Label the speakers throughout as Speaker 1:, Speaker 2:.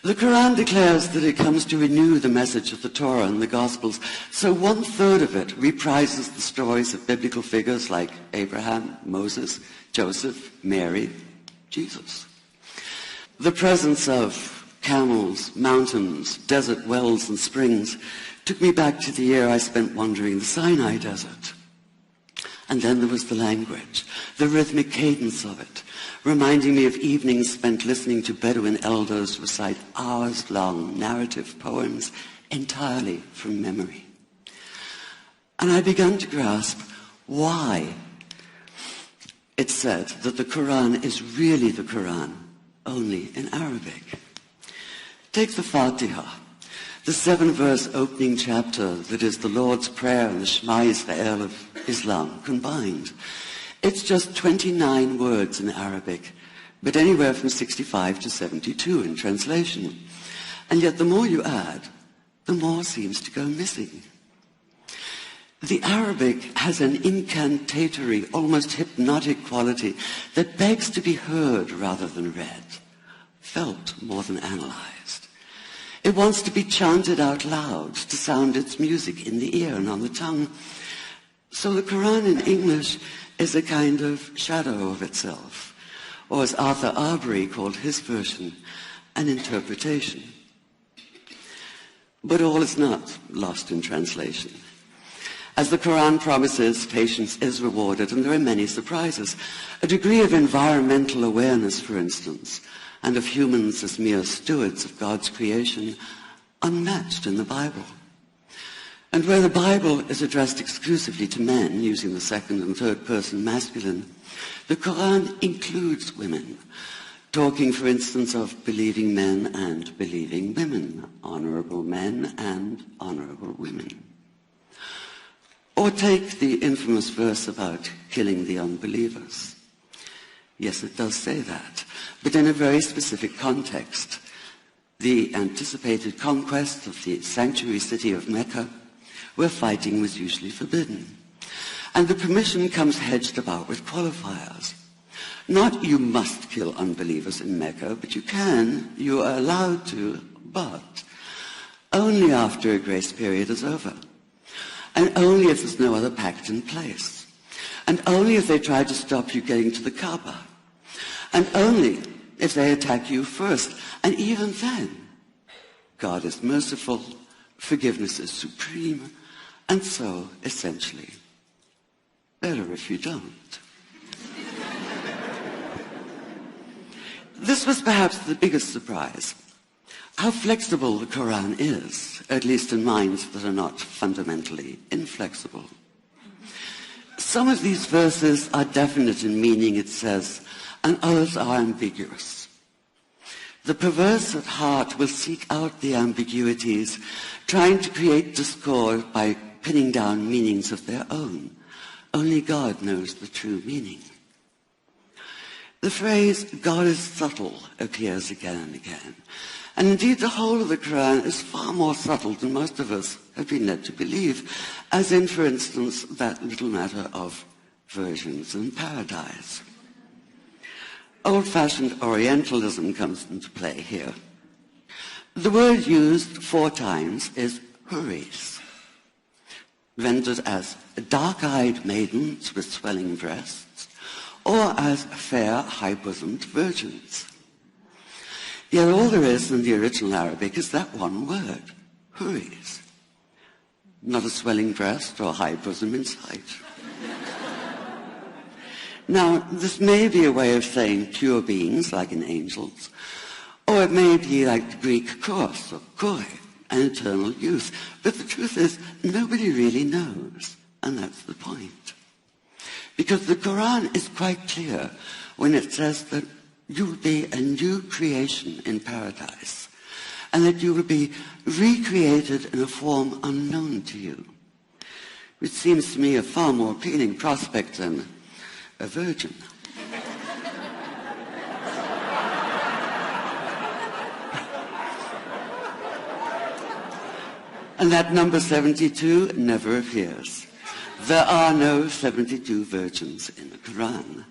Speaker 1: The Qur'an declares that it comes to renew the message of the Torah and the Gospels, so 1/3 of it reprises the stories of biblical figures like Abraham, Moses, Joseph, Mary, Jesus. The presence of camels, mountains, desert wells and springs took me back to the year I spent wandering the Sinai desert. And then there was the language, the rhythmic cadence of it, reminding me of evenings spent listening to Bedouin elders recite hours-long narrative poems entirely from memory. And I began to grasp why it's said that the Qur'an is really the Qur'an, only in Arabic. Take the Fatiha, the 7-verse opening chapter that is the Lord's Prayer and the Shema Israel of Islam combined. It's just 29 words in Arabic, but anywhere from 65 to 72 in translation. And yet the more you add, the more seems to go missing. The Arabic has an incantatory, almost hypnotic quality that begs to be heard rather than read, felt more than analyzed. It wants to be chanted out loud, to sound its music in the ear and on the tongue. So the Qur'an in English is a kind of shadow of itself, or as Arthur Arbery called his version, an interpretation. But all is not lost in translation. As the Qur'an promises, patience is rewarded, and there are many surprises. A degree of environmental awareness, for instance, and of humans as mere stewards of God's creation, unmatched in the Bible. And where the Bible is addressed exclusively to men, using the second and third person masculine, the Qur'an includes women, talking, for instance, of believing men and believing women, honorable men and honorable women. Or take the infamous verse about killing the unbelievers. Yes, it does say that, but in a very specific context. The anticipated conquest of the sanctuary city of Mecca, where fighting was usually forbidden. And the permission comes hedged about with qualifiers. Not you must kill unbelievers in Mecca, but you are allowed to, but only after a grace period is over. And only if there's no other pact in place. And only if they try to stop you getting to the Kaaba. And only if they attack you first. And even then, God is merciful, forgiveness is supreme, and so, essentially, better if you don't. This was perhaps the biggest surprise. How flexible the Qur'an is, at least in minds that are not fundamentally inflexible. Some of these verses are definite in meaning, it says, and others are ambiguous. The perverse at heart will seek out the ambiguities, trying to create discord by pinning down meanings of their own. Only God knows the true meaning. The phrase, God is subtle, appears again and again. And indeed, the whole of the Qur'an is far more subtle than most of us have been led to believe, as in, for instance, that little matter of virgins and paradise. Old-fashioned Orientalism comes into play here. The word used 4 times is huris, rendered as dark-eyed maidens with swelling breasts, or as fair, high-bosomed virgins. Yet all there is in the original Arabic is that one word, huris. Not a swelling breast or high bosom in sight. Now, this may be a way of saying pure beings, like in angels, or it may be like the Greek kos, or koi, an eternal youth. But the truth is, nobody really knows, and that's the point. Because the Qur'an is quite clear when it says that you will be a new creation in paradise, and that you will be recreated in a form unknown to you, which seems to me a far more appealing prospect than a virgin. And that number 72 never appears. There are no 72 virgins in the Qur'an.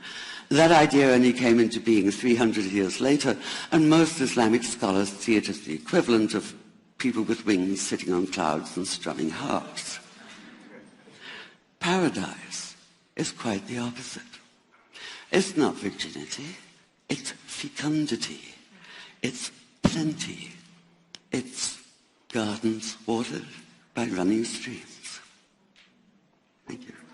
Speaker 1: That idea only came into being 300 years later, and most Islamic scholars see it as the equivalent of people with wings sitting on clouds and strumming harps. Paradise is quite the opposite. It's not virginity, it's fecundity, it's plenty, it's gardens watered by running streams. Thank you.